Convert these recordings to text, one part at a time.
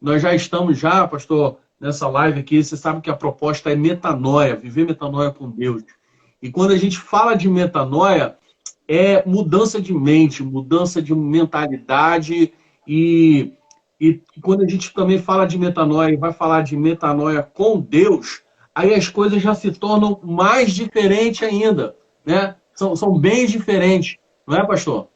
Nós já estamos pastor, nessa live aqui, você sabe que a proposta é metanoia, viver metanoia com Deus. E quando a gente fala de metanoia, é mudança de mente, mudança de mentalidade, e quando a gente também fala de metanoia e vai falar de metanoia com Deus, aí as coisas já se tornam mais diferentes ainda, né? São bem diferentes, não é, pastor?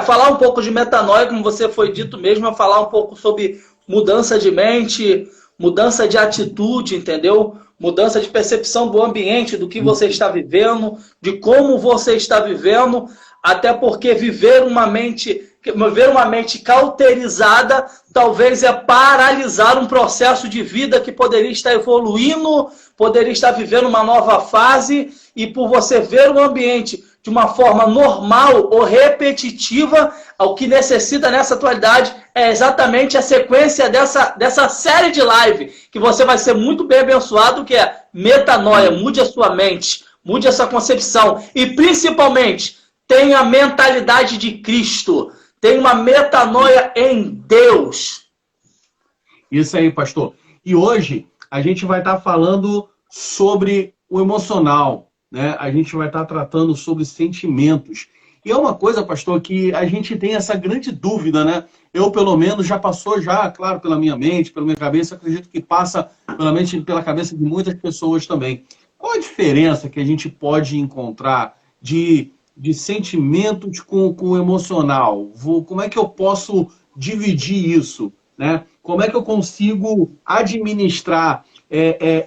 Falar um pouco de metanoia, como você foi dito mesmo, é falar um pouco sobre mudança de mente, mudança de atitude, entendeu? Mudança de percepção do ambiente, do que você está vivendo, de como você está vivendo, até porque viver uma mente cauterizada talvez é paralisar um processo de vida que poderia estar evoluindo, poderia estar vivendo uma nova fase, e por você ver o ambiente de uma forma normal ou repetitiva, o que necessita nessa atualidade é exatamente a sequência dessa série de live, que você vai ser muito bem abençoado, que é metanoia. Mude a sua mente, mude a sua concepção, e principalmente tenha a mentalidade de Cristo, tenha uma metanoia em Deus. Isso aí, pastor. E hoje a gente vai estar falando sobre o emocional, né? A gente vai estar tratando sobre sentimentos. E é uma coisa, pastor, que a gente tem essa grande dúvida, né? Eu, pelo menos, já passou, claro, pela minha mente, pela minha cabeça, acredito que passa pela cabeça de muitas pessoas também. Qual a diferença que a gente pode encontrar de sentimentos com o emocional? Como é que eu posso dividir isso, né? Como é que eu consigo administrar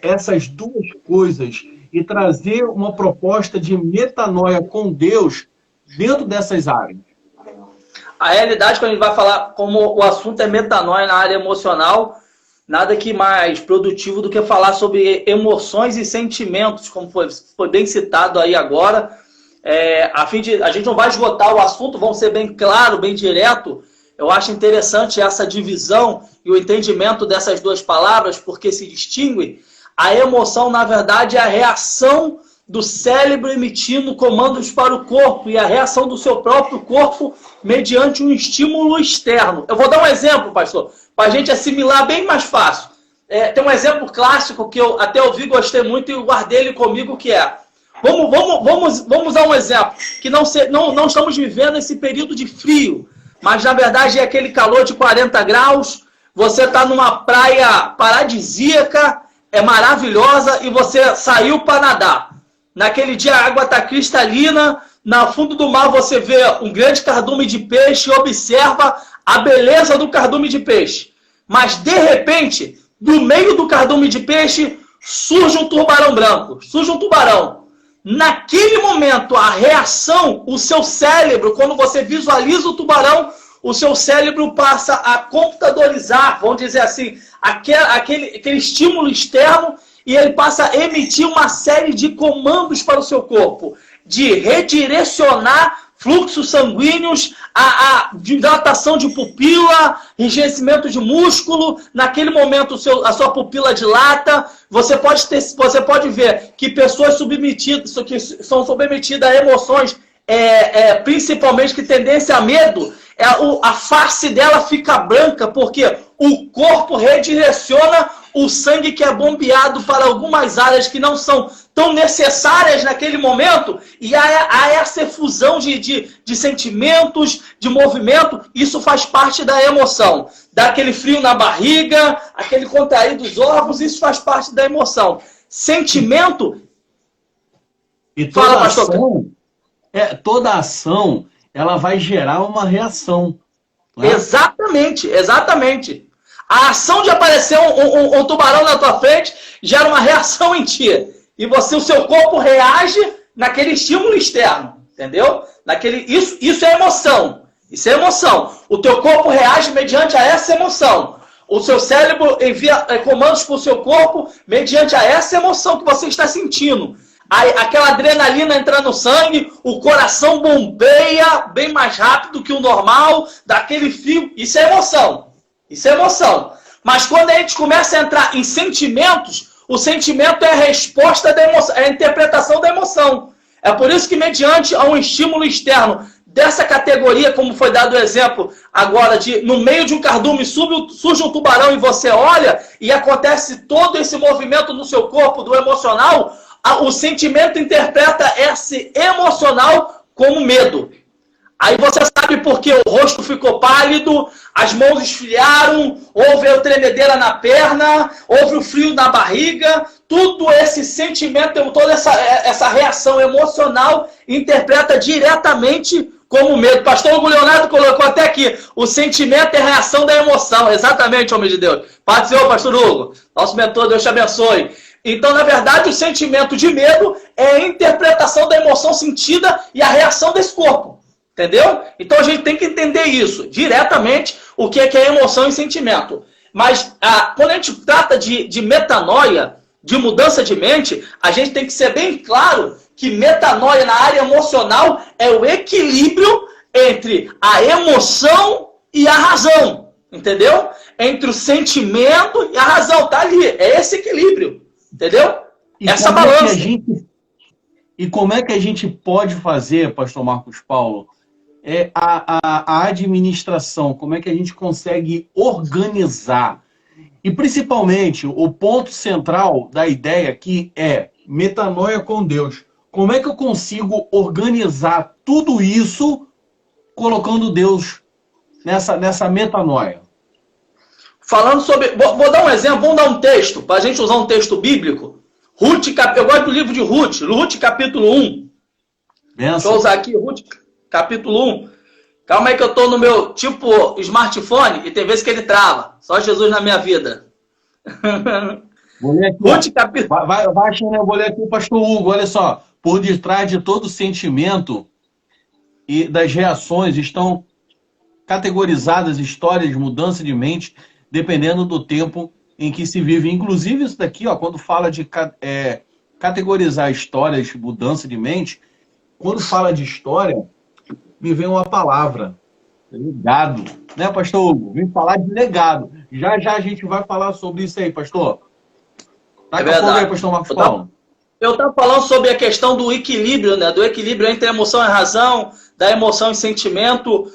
essas duas coisas e trazer uma proposta de metanoia com Deus dentro dessas áreas? A realidade, quando a gente vai falar, como o assunto é metanoia na área emocional, nada que mais produtivo do que falar sobre emoções e sentimentos, como foi bem citado aí agora. A gente não vai esgotar o assunto, vamos ser bem claro, bem direto. Eu acho interessante essa divisão e o entendimento dessas duas palavras, porque se distingue. A emoção, na verdade, é a reação do cérebro emitindo comandos para o corpo e a reação do seu próprio corpo mediante um estímulo externo. Eu vou dar um exemplo, pastor, para a gente assimilar bem mais fácil. Tem um exemplo clássico que eu até ouvi, gostei muito e guardei ele comigo, que é... Vamos dar um exemplo, que não estamos vivendo esse período de frio, mas na verdade é aquele calor de 40 graus, você está numa praia paradisíaca, é maravilhosa, e você saiu para nadar. Naquele dia a água está cristalina, no fundo do mar você vê um grande cardume de peixe e observa a beleza do cardume de peixe. Mas de repente, do meio do cardume de peixe, surge um tubarão branco, surge um tubarão. Naquele momento, a reação, o seu cérebro, quando você visualiza o tubarão, o seu cérebro passa a computadorizar, vamos dizer assim, aquele estímulo externo, e ele passa a emitir uma série de comandos para o seu corpo, de redirecionar fluxos sanguíneos, a dilatação de pupila, enrijecimento de músculo. Naquele momento a sua pupila dilata. Você pode ver que pessoas que são submetidas a emoções, principalmente que tendência a medo, a face dela fica branca, porque o corpo redireciona o sangue que é bombeado para algumas áreas que não são tão necessárias naquele momento, e há essa efusão de sentimentos, de movimento. Isso faz parte da emoção. Dá aquele frio na barriga, aquele contrair dos órgãos, isso faz parte da emoção. Sentimento... E toda ação, ela vai gerar uma reação. Né? Exatamente. A ação de aparecer um tubarão na tua frente gera uma reação em ti. E o seu corpo reage naquele estímulo externo. Entendeu? Isso é emoção. Isso é emoção. O teu corpo reage mediante a essa emoção. O seu cérebro envia comandos para o seu corpo mediante a essa emoção que você está sentindo. Aquela adrenalina entra no sangue, o coração bombeia bem mais rápido que o normal, daquele frio. Isso é emoção. Isso é emoção. Mas quando a gente começa a entrar em sentimentos, o sentimento é a resposta da emoção, é a interpretação da emoção. É por isso que, mediante a um estímulo externo dessa categoria, como foi dado o exemplo agora, de no meio de um cardume surge um tubarão e você olha e acontece todo esse movimento no seu corpo, do emocional, o sentimento interpreta esse emocional como medo. Aí você sabe por que o rosto ficou pálido, as mãos esfriaram, houve a tremedeira na perna, houve o frio na barriga, tudo esse sentimento, toda essa reação emocional interpreta diretamente como medo. Pastor Hugo Leonardo colocou até aqui, o sentimento é a reação da emoção. Exatamente, homem de Deus. Paz do Senhor, Pastor Hugo. Nosso mentor, Deus te abençoe. Então, na verdade, o sentimento de medo é a interpretação da emoção sentida e a reação desse corpo. Entendeu? Então, a gente tem que entender isso, diretamente, o que é emoção e sentimento. Mas, quando a gente trata de metanoia, de mudança de mente, a gente tem que ser bem claro que metanoia na área emocional é o equilíbrio entre a emoção e a razão. Entendeu? Entre o sentimento e a razão. Tá ali. É esse equilíbrio. Entendeu? Essa balança. E como é que a gente pode fazer, pastor Marcos Paulo, a administração? Como é que a gente consegue organizar? E principalmente, o ponto central da ideia aqui é metanoia com Deus. Como é que eu consigo organizar tudo isso colocando Deus nessa metanoia? Falando sobre... Vou dar um exemplo, vamos dar um texto, para a gente usar um texto bíblico. Eu gosto do livro de Ruth, capítulo 1. Benção. Deixa eu usar aqui, Ruth, capítulo 1. Calma aí que eu estou no meu tipo smartphone e tem vezes que ele trava. Só Jesus na minha vida. Vou ler aqui, Ruth, capítulo... Vai achando, eu vou ler aqui o pastor Hugo, olha só. Por detrás de todo sentimento e das reações estão categorizadas histórias de mudança de mente, dependendo do tempo em que se vive. Inclusive isso daqui, ó, quando fala de categorizar histórias de mudança de mente, quando fala de história, me vem uma palavra, legado, né, pastor Hugo? Vem falar de legado. Já a gente vai falar sobre isso aí, pastor. Tá com fogo aí, pastor Marcos Paulo. Eu estava falando sobre a questão do equilíbrio, né? Do equilíbrio entre emoção e razão, da emoção e sentimento.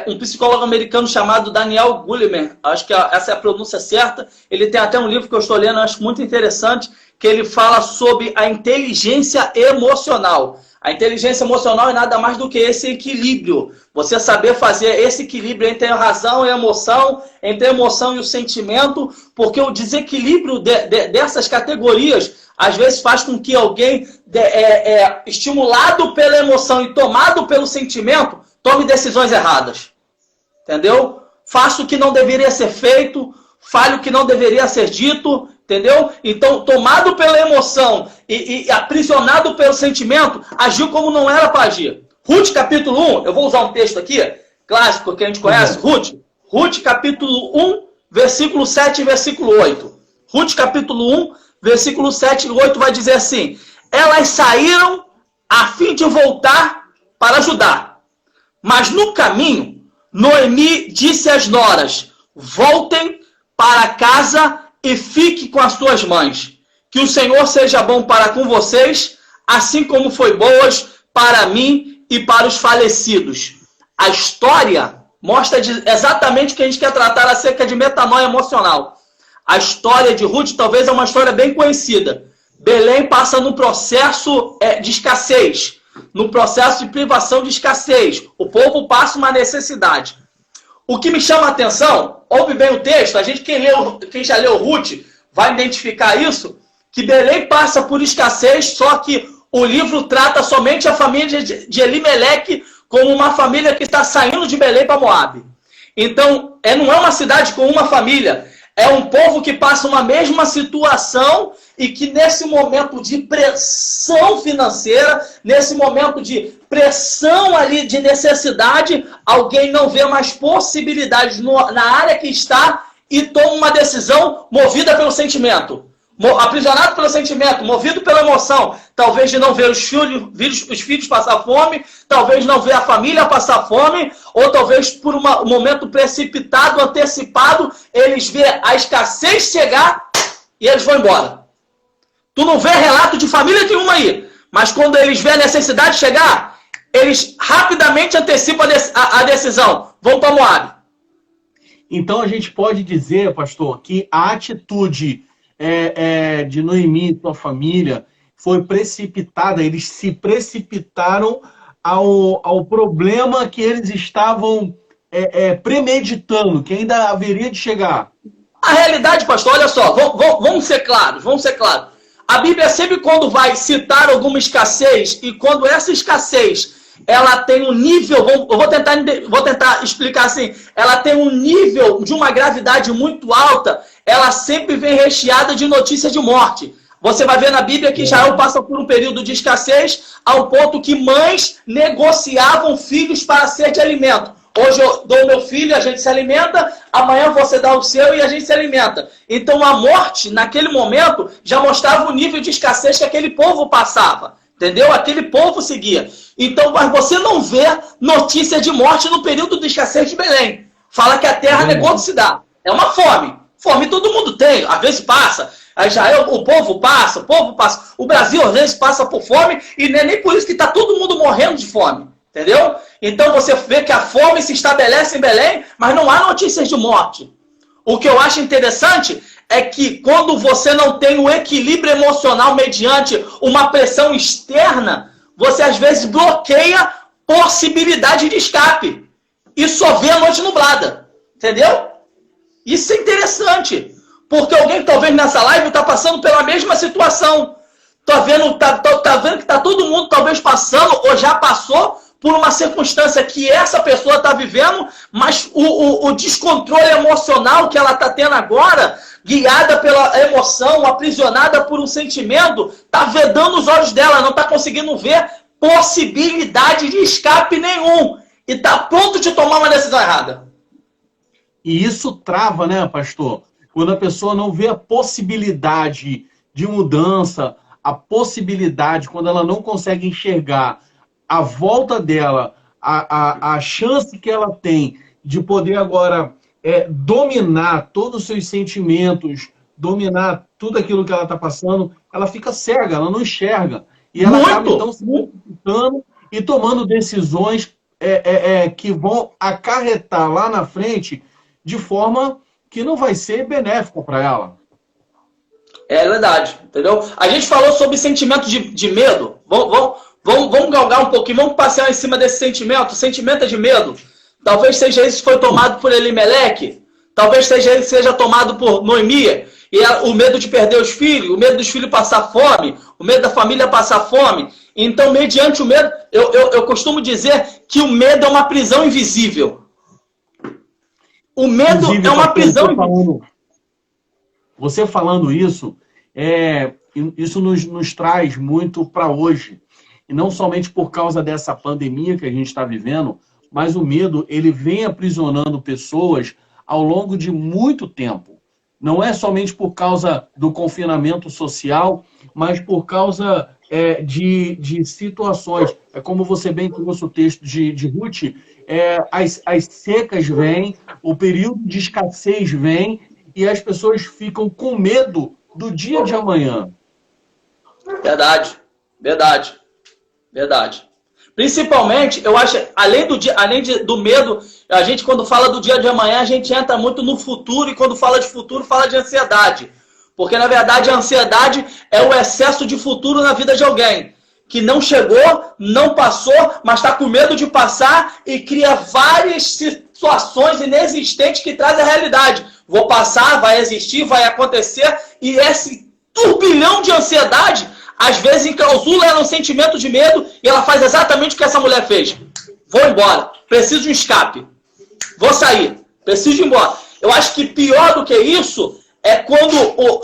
Um psicólogo americano chamado Daniel Goleman, acho que essa é a pronúncia certa, ele tem até um livro que eu estou lendo, acho muito interessante, que ele fala sobre a inteligência emocional. A inteligência emocional é nada mais do que esse equilíbrio. Você saber fazer esse equilíbrio entre a razão e a emoção, entre a emoção e o sentimento, porque o desequilíbrio dessas categorias às vezes faz com que alguém, estimulado pela emoção e tomado pelo sentimento, tome decisões erradas. Entendeu? Faça o que não deveria ser feito, fale o que não deveria ser dito, entendeu? Então, tomado pela emoção e aprisionado pelo sentimento, agiu como não era para agir. Ruth, capítulo 1, eu vou usar um texto aqui, clássico, que a gente conhece. Ruth, capítulo 1, versículo 7 e versículo 8. Ruth, capítulo 1, versículo 7 e 8 vai dizer assim: elas saíram a fim de voltar para Judá. Mas no caminho, Noemi disse às noras: voltem para casa e fique com as suas mães. Que o Senhor seja bom para com vocês, assim como foi boas para mim e para os falecidos. A história mostra exatamente o que a gente quer tratar acerca de metanoia emocional. A história de Ruth talvez é uma história bem conhecida. Belém passa num processo de escassez, no processo de privação de escassez. O povo passa uma necessidade. O que me chama a atenção, ouve bem o texto, a gente, quem já leu Ruth vai identificar isso, que Belém passa por escassez, só que o livro trata somente a família de Elimeleque como uma família que está saindo de Belém para Moabe. Então, não é uma cidade com uma família, é um povo que passa uma mesma situação e que nesse momento de pressão financeira, nesse momento de pressão ali de necessidade, alguém não vê mais possibilidades na área que está e toma uma decisão movida pelo sentimento. Aprisionado pelo sentimento, movido pela emoção, talvez de não ver os filhos passar fome, talvez não ver a família passar fome, ou talvez por um momento precipitado, antecipado, eles vê a escassez chegar e eles vão embora. Tu não vê relato de família nenhuma aí, mas quando eles vê a necessidade chegar, eles rapidamente antecipam a decisão. Vão para Moabe. Então a gente pode dizer, pastor, que a atitude de Noemi e sua família foi precipitada, eles se precipitaram ao problema que eles estavam premeditando, que ainda haveria de chegar. A realidade, pastor, olha só, vamos ser claros, A Bíblia sempre quando vai citar alguma escassez, e quando essa escassez ela tem um nível, eu vou tentar explicar assim, ela tem um nível de uma gravidade muito alta, ela sempre vem recheada de notícias de morte. Você vai ver na Bíblia que Israel passa por um período de escassez, ao ponto que mães negociavam filhos para ser de alimento. Hoje eu dou meu filho, a gente se alimenta, amanhã você dá o seu e a gente se alimenta. Então a morte, naquele momento, já mostrava o nível de escassez que aquele povo passava. Entendeu? Aquele povo seguia. Então, mas você não vê notícia de morte no período de escassez de Belém. Fala que a terra negou de se dar. É uma fome. Fome todo mundo tem. Às vezes passa. A Israel, o povo passa. O Brasil, às vezes, passa por fome. E não é nem por isso que está todo mundo morrendo de fome. Entendeu? Então você vê que a fome se estabelece em Belém, mas não há notícias de morte. O que eu acho interessante é que quando você não tem o equilíbrio emocional mediante uma pressão externa, você às vezes bloqueia possibilidade de escape. E só vê a noite nublada. Entendeu? Isso é interessante. Porque alguém talvez nessa live está passando pela mesma situação. Tá vendo que está todo mundo talvez passando ou já passou por uma circunstância que essa pessoa está vivendo, mas o descontrole emocional que ela está tendo agora, guiada pela emoção, aprisionada por um sentimento, está vedando os olhos dela, não está conseguindo ver possibilidade de escape nenhum. E está pronto de tomar uma decisão errada. E isso trava, né, pastor? Quando a pessoa não vê a possibilidade de mudança, a possibilidade, quando ela não consegue enxergar a volta dela, a chance que ela tem de poder agora dominar todos os seus sentimentos, dominar tudo aquilo que ela está passando, ela fica cega, ela não enxerga. E ela acaba, então, se precipitando e tomando decisões que vão acarretar lá na frente de forma que não vai ser benéfica para ela. É verdade, entendeu? A gente falou sobre sentimento de medo. Vamos galgar um pouquinho, vamos passear em cima desse sentimento. O sentimento é de medo. Talvez seja esse que foi tomado por Elimeleque. Talvez seja ele que seja tomado por Noemi. E o medo de perder os filhos, o medo dos filhos passar fome, o medo da família passar fome. Então, mediante o medo, eu costumo dizer que o medo é uma prisão invisível. O medo é uma prisão invisível. Você falando isso, isso nos traz muito para hoje. E não somente por causa dessa pandemia que a gente está vivendo, mas o medo, ele vem aprisionando pessoas ao longo de muito tempo. Não é somente por causa do confinamento social, mas por causa de situações. É como você bem trouxe o texto de Ruth, as secas vêm, o período de escassez vem, e as pessoas ficam com medo do dia de amanhã. Verdade. Principalmente, eu acho, além do medo, a gente quando fala do dia de amanhã, a gente entra muito no futuro, e quando fala de futuro, fala de ansiedade. Porque, na verdade, a ansiedade é o excesso de futuro na vida de alguém. Que não chegou, não passou, mas está com medo de passar e cria várias situações inexistentes que trazem a realidade. Vou passar, vai existir, vai acontecer, e esse turbilhão de ansiedade às vezes enclausula ela um sentimento de medo e ela faz exatamente o que essa mulher fez. Vou embora, preciso de um escape. Vou sair, preciso ir embora. Eu acho que pior do que isso é quando,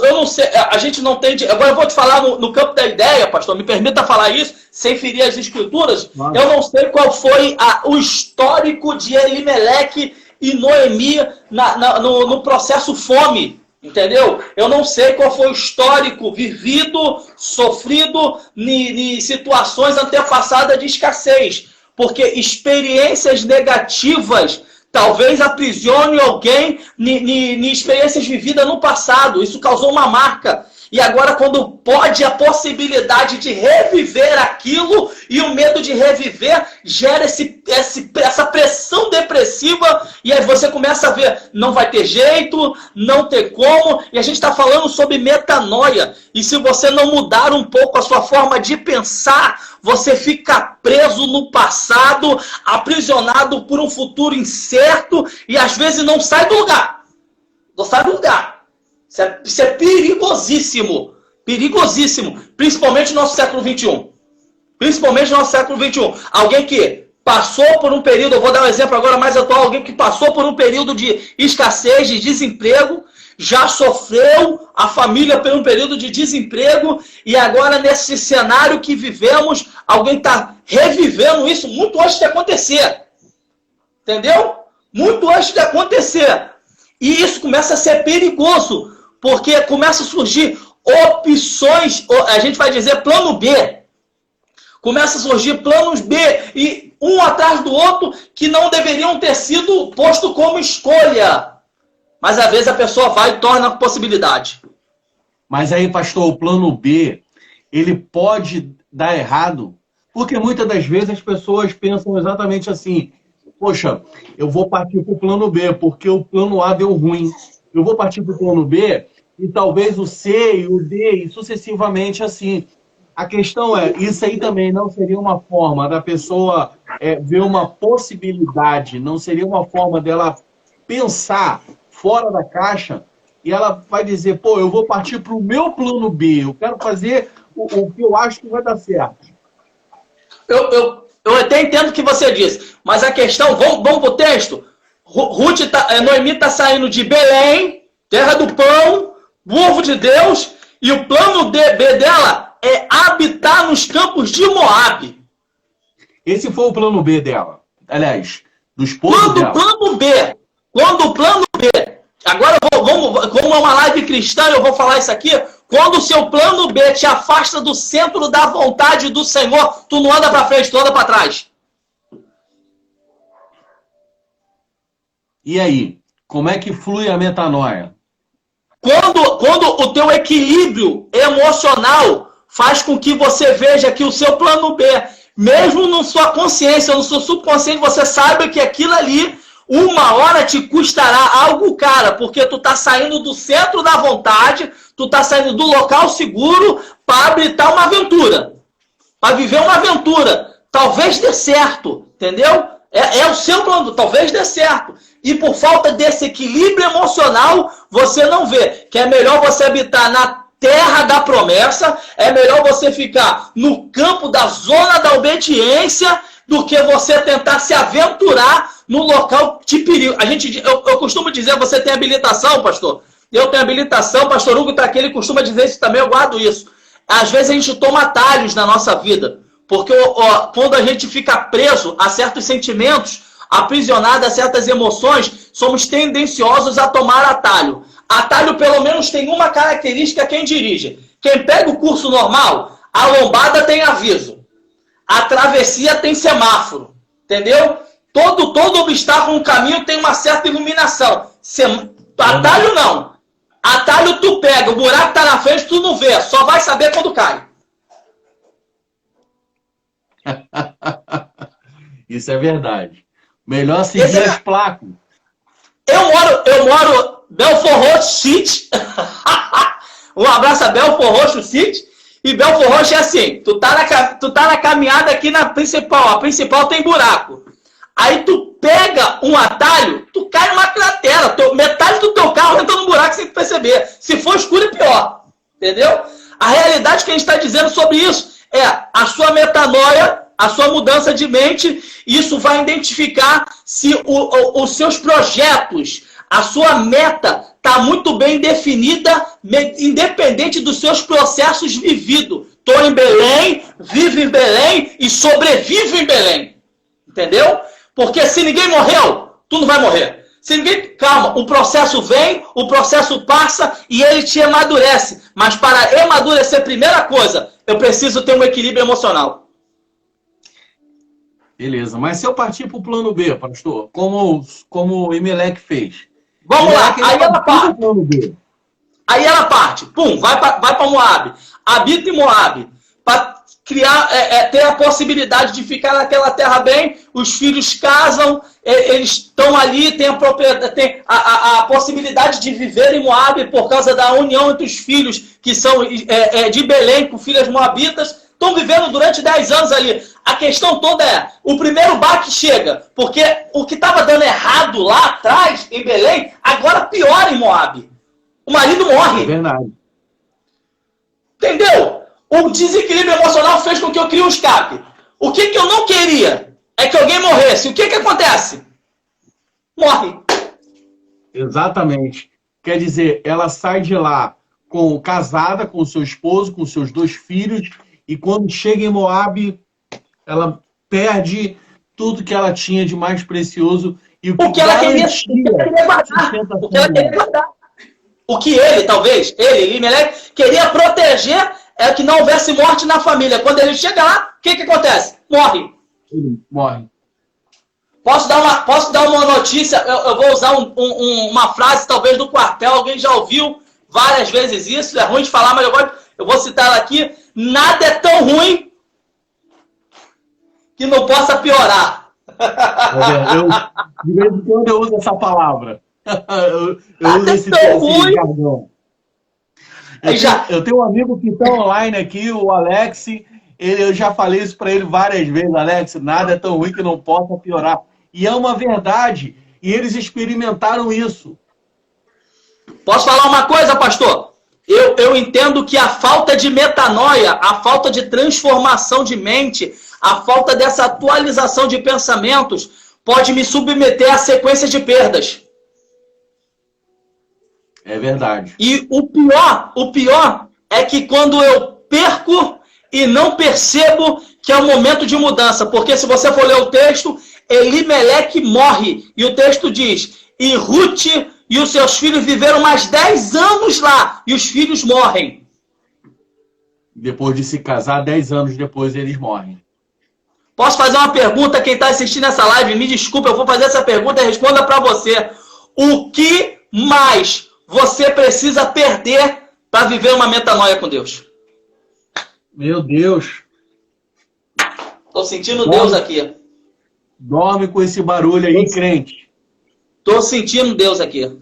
eu não sei, a gente não tem... Agora eu vou te falar no campo da ideia, pastor, me permita falar isso, sem ferir as escrituras. Nossa. Eu não sei qual foi o histórico de Elimeleque e Noemi no processo fome. Entendeu? Eu não sei qual foi o histórico vivido, sofrido em situações antepassadas de escassez. Porque experiências negativas talvez aprisione alguém em experiências vividas no passado. Isso causou uma marca. E agora, quando pode a possibilidade de reviver aquilo, e o medo de reviver gera essa pressão depressiva, e aí você começa a ver, não vai ter jeito, não tem como, e a gente está falando sobre metanoia. E se você não mudar um pouco a sua forma de pensar, você fica preso no passado, aprisionado por um futuro incerto, e às vezes não sai do lugar. Não sai do lugar. Isso é perigosíssimo. Perigosíssimo. Principalmente no nosso século XXI. Principalmente no nosso século XXI. Alguém que passou por um período, eu vou dar um exemplo agora mais atual, alguém que passou por um período de escassez, de desemprego, já sofreu a família por um período de desemprego, e agora nesse cenário que vivemos, alguém está revivendo isso muito antes de acontecer. Entendeu? Muito antes de acontecer. E isso começa a ser perigoso, porque começa a surgir opções, a gente vai dizer plano B. Começa a surgir planos B, e um atrás do outro, que não deveriam ter sido posto como escolha. Mas às vezes a pessoa vai e torna possibilidade. Mas aí, pastor, o plano B, ele pode dar errado, porque muitas das vezes as pessoas pensam exatamente assim: poxa, eu vou partir para o plano B, porque o plano A deu ruim. Eu vou partir para o plano B, e talvez o C e o D, e sucessivamente assim. A questão é, isso aí também não seria uma forma da pessoa ver uma possibilidade, não seria uma forma dela pensar fora da caixa, e ela vai dizer, pô, eu vou partir para o meu plano B, eu quero fazer o que eu acho que vai dar certo. Eu até entendo o que você disse, mas a questão, vamos para o texto. Noemi está saindo de Belém, terra do pão, povo de Deus, e o plano B dela é habitar nos campos de Moabe. Esse foi o plano B dela. Aliás, do esposo dela. Quando o plano B, agora como é uma live cristã, eu vou falar isso aqui. Quando o seu plano B te afasta do centro da vontade do Senhor, tu não anda para frente, tu anda para trás. E aí? Como é que flui a metanoia? Quando o teu equilíbrio emocional faz com que você veja que o seu plano B, mesmo na sua consciência, no seu subconsciente, você saiba que aquilo ali, uma hora te custará algo caro, porque tu tá saindo do centro da vontade, tu tá saindo do local seguro para habitar uma aventura, para viver uma aventura. Talvez dê certo, entendeu? É o seu plano, talvez dê certo. E por falta desse equilíbrio emocional, você não vê que é melhor você habitar na terra da promessa, é melhor você ficar no campo da zona da obediência do que você tentar se aventurar no local de perigo. Eu costumo dizer, você tem habilitação, pastor? Eu tenho habilitação, pastor Hugo está aqui, ele costuma dizer isso também, eu guardo isso. Às vezes a gente toma atalhos na nossa vida, porque quando a gente fica preso a certos sentimentos, aprisionado a certas emoções, somos tendenciosos a tomar atalho. Atalho, pelo menos, tem uma característica quem dirige. Quem pega o curso normal, a lombada tem aviso. A travessia tem semáforo. Entendeu? Todo obstáculo no caminho tem uma certa iluminação. Atalho não. Atalho tu pega, o buraco tá na frente, tu não vê. Só vai saber quando cai. Isso é verdade. Melhor seguir as placas. Eu moro Belfort Roxo City. Um abraço a Belfort Roxo City. E Belfort Roxo é assim, tu tá na caminhada aqui na principal. A principal tem buraco. Aí tu pega um atalho, tu cai numa cratera. Metade do teu carro entra no buraco sem perceber. Se for escuro, é pior. Entendeu? A realidade que a gente está dizendo sobre isso é a sua metanoia, a sua mudança de mente. Isso vai identificar se os seus projetos, a sua meta está muito bem definida, independente dos seus processos vividos. Estou em Belém, vivo em Belém e sobrevivo em Belém. Entendeu? Porque se ninguém morreu, tu não vai morrer. Se ninguém... Calma, o processo vem, o processo passa e ele te amadurece. Mas para amadurecer, primeira coisa, eu preciso ter um equilíbrio emocional. Beleza, mas se eu partir para o plano B, pastor, como o Emelec fez. Vamos lá, aí ela parte. Aí ela parte, pum, vai para Moabe, habita em Moabe, para criar, ter a possibilidade de ficar naquela terra bem, os filhos casam, eles estão ali, tem a possibilidade de viver em Moabe por causa da união entre os filhos que são de Belém com filhas moabitas, estão vivendo durante 10 anos ali. A questão toda é, o primeiro baque chega, porque o que estava dando errado lá atrás, em Belém, agora piora em Moabe. O marido morre. É verdade. Entendeu? O desequilíbrio emocional fez com que eu crie um escape. O que eu não queria é que alguém morresse. O que acontece? Morre. Exatamente. Quer dizer, ela sai de lá casada com o seu esposo, com seus 2 filhos, e quando chega em Moabe, ela perde tudo que ela tinha de mais precioso e o que ela queria guardar. O que ela queria guardar. O que ele, talvez, Elimelec, queria proteger é que não houvesse morte na família. Quando ele chega lá, o que acontece? Morre. Ele morre. Posso dar uma notícia? Eu vou usar uma frase, talvez, do quartel. Alguém já ouviu várias vezes isso. É ruim de falar, mas eu vou citar ela aqui. Nada é tão ruim que não possa piorar. De vez em quando eu uso essa palavra. Eu uso esse jargão. Eu tenho um amigo que está online aqui, o Alex. Eu já falei isso para ele várias vezes. Alex, nada é tão ruim que não possa piorar. E é uma verdade. E eles experimentaram isso. Posso falar uma coisa, pastor? Eu entendo que a falta de metanoia, a falta de transformação de mente, a falta dessa atualização de pensamentos pode me submeter a sequências de perdas. É verdade. E o pior é que quando eu perco e não percebo que é o momento de mudança. Porque se você for ler o texto, Elimelec morre. E o texto diz, e Ruth e os seus filhos viveram mais 10 anos lá. E os filhos morrem. Depois de se casar, 10 anos depois eles morrem. Posso fazer uma pergunta? Quem está assistindo essa live, me desculpa, eu vou fazer essa pergunta e responda para você. O que mais você precisa perder para viver uma metanoia com Deus? Meu Deus. Estou sentindo Deus aqui. Dorme com esse barulho aí, crente. Estou sentindo Deus aqui.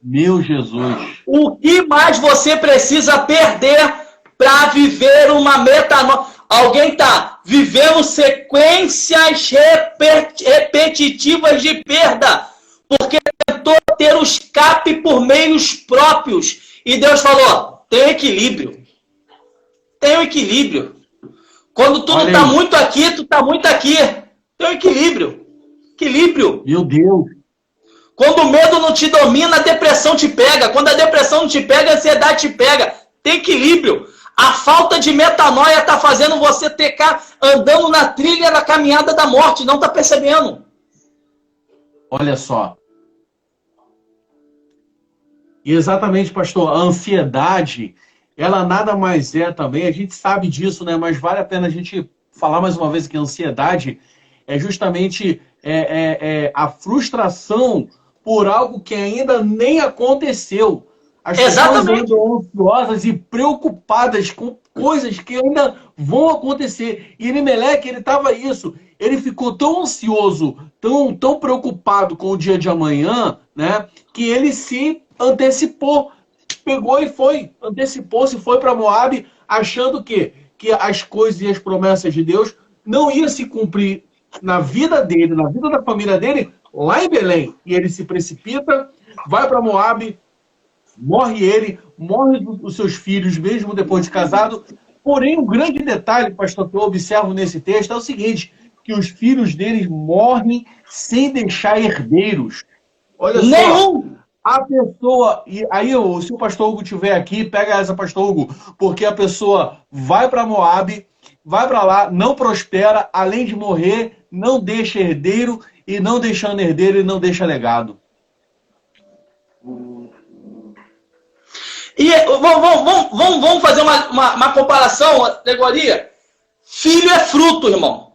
Meu Jesus. O que mais você precisa perder para viver uma metanoia? Alguém está vivendo sequências repetitivas de perda, porque tentou ter o escape por meios próprios. E Deus falou, tem equilíbrio. Tem um equilíbrio. Quando tu não está muito aqui, tu está muito aqui. Tem um equilíbrio. Equilíbrio. Meu Deus. Quando o medo não te domina, a depressão te pega. Quando a depressão não te pega, a ansiedade te pega. Tem equilíbrio. A falta de metanoia está fazendo você ficar andando na trilha da caminhada da morte. Não está percebendo. Olha só. E exatamente, pastor, a ansiedade, ela nada mais é também, a gente sabe disso, né? Mas vale a pena a gente falar mais uma vez que a ansiedade é justamente a frustração por algo que ainda nem aconteceu. As pessoas andam ansiosas e preocupadas com coisas que ainda vão acontecer. E Elimelec, ele estava isso. Ele ficou tão ansioso, tão preocupado com o dia de amanhã, né? Que ele se antecipou. Pegou e foi. Antecipou-se, foi para Moabe, achando que as coisas e as promessas de Deus não iam se cumprir na vida dele, na vida da família dele, lá em Belém. E ele se precipita, vai para Moabe, morre os seus filhos, mesmo depois de casado. Porém, um grande detalhe, pastor, que eu observo nesse texto é o seguinte, que os filhos deles morrem sem deixar herdeiros. Olha só, a pessoa... E aí, se o pastor Hugo estiver aqui, pega essa, pastor Hugo, porque a pessoa vai para Moabe, vai para lá, não prospera, além de morrer, não deixa herdeiro, e não deixando herdeiro, ele não deixa legado. E vamos fazer uma comparação, alegoria. Filho é fruto, irmão.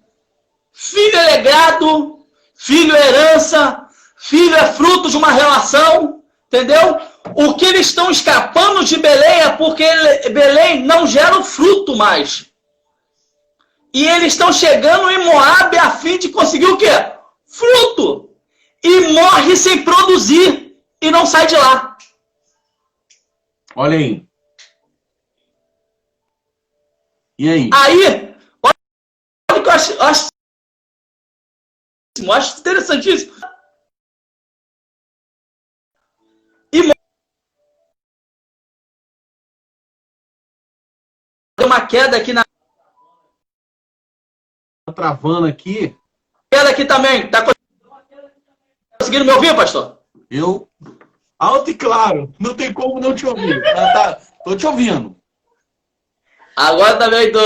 Filho é legado, filho é herança, filho é fruto de uma relação. Entendeu? O que eles estão escapando de Belém é porque Belém não gera o fruto mais. E eles estão chegando em Moabe a fim de conseguir o quê? Fruto. E morre sem produzir. E não sai de lá. Olha aí. E aí? Aí, olha o que eu acho interessantíssimo. E deu uma queda aqui na... Tá travando aqui. Queda aqui também. Tá conseguindo me ouvir, pastor? Eu... Alto e claro. Não tem como não te ouvir. Tô te ouvindo. Agora também tô.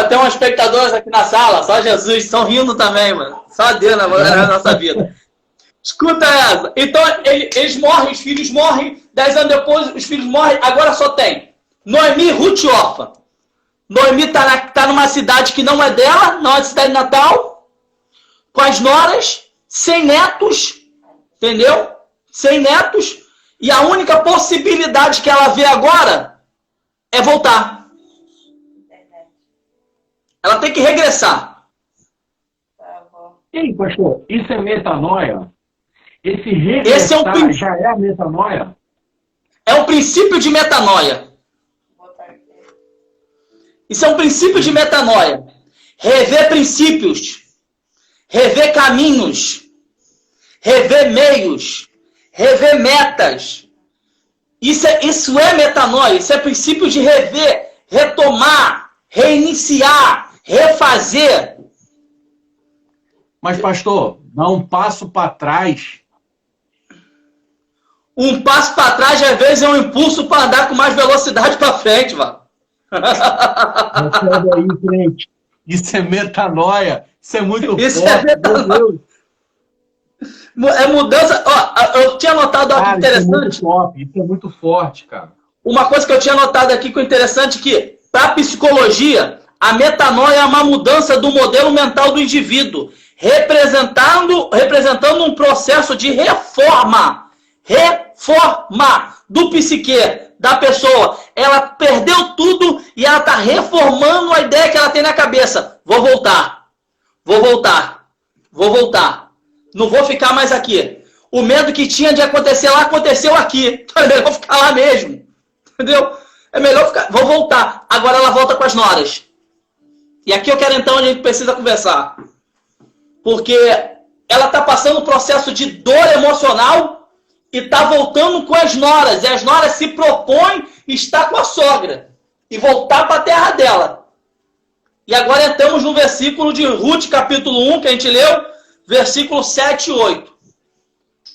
Tem umas espectadoras aqui na sala, só Jesus, estão rindo também, mano. Só Deus na nossa vida. Escuta essa. Então, eles morrem, os filhos morrem, 10 anos depois os filhos morrem, agora só tem Noemi, Ruth e Orfa. Noemi tá numa cidade que não é dela, não é de cidade natal, com as noras, sem netos, entendeu? Sem netos, e a única possibilidade que ela vê agora é voltar. Ela tem que regressar. E aí, pastor, isso é metanoia? Esse regressar já é a metanoia? É um princípio de metanoia. Isso é um princípio de metanoia. Rever princípios, rever caminhos, rever meios, rever metas. Isso é metanoia, isso é princípio de rever, retomar, reiniciar, refazer. Mas, pastor, dá um passo para trás. Um passo para trás, às vezes, é um impulso para andar com mais velocidade para frente, mano. Aí, frente. Isso é metanoia. Isso é muito forte. Isso é metanoia. É mudança. Ó, eu tinha notado algo interessante. Isso é muito forte, cara. Uma coisa que eu tinha notado aqui que é interessante, que para a psicologia, a metanoia é uma mudança do modelo mental do indivíduo, representando um processo de reforma do psique da pessoa. Ela perdeu tudo e ela está reformando a ideia que ela tem na cabeça. Vou voltar. Não vou ficar mais aqui. O medo que tinha de acontecer lá, aconteceu aqui. Então é melhor ficar lá mesmo. Entendeu? É melhor ficar. Vou voltar. Agora ela volta com as noras. E aqui eu quero então, a gente precisa conversar. Porque ela está passando um processo de dor emocional e está voltando com as noras. E as noras se propõem estar com a sogra. E voltar para a terra dela. E agora entramos no versículo de Ruth, capítulo 1, que a gente leu, versículo 7 e 8.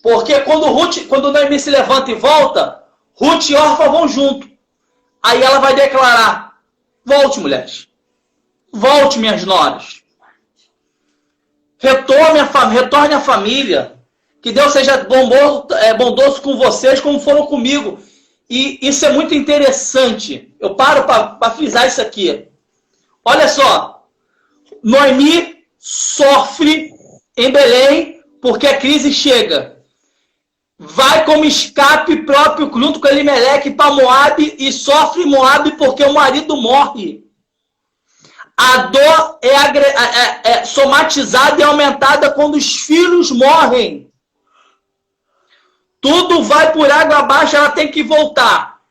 Porque quando Noemi se levanta e volta, Ruth e Orfa vão junto. Aí ela vai declarar: volte, mulheres. Volte, minhas noras. Retorne a família. Que Deus seja bondoso com vocês como foram comigo. E isso é muito interessante. Eu paro para frisar isso aqui. Olha só. Noemi sofre em Belém porque a crise chega. Vai como escape próprio junto com Elimeleque para Moabe e sofre Moabe porque o marido morre. A dor é somatizada e aumentada quando os filhos morrem. Tudo vai por água abaixo, ela tem que voltar.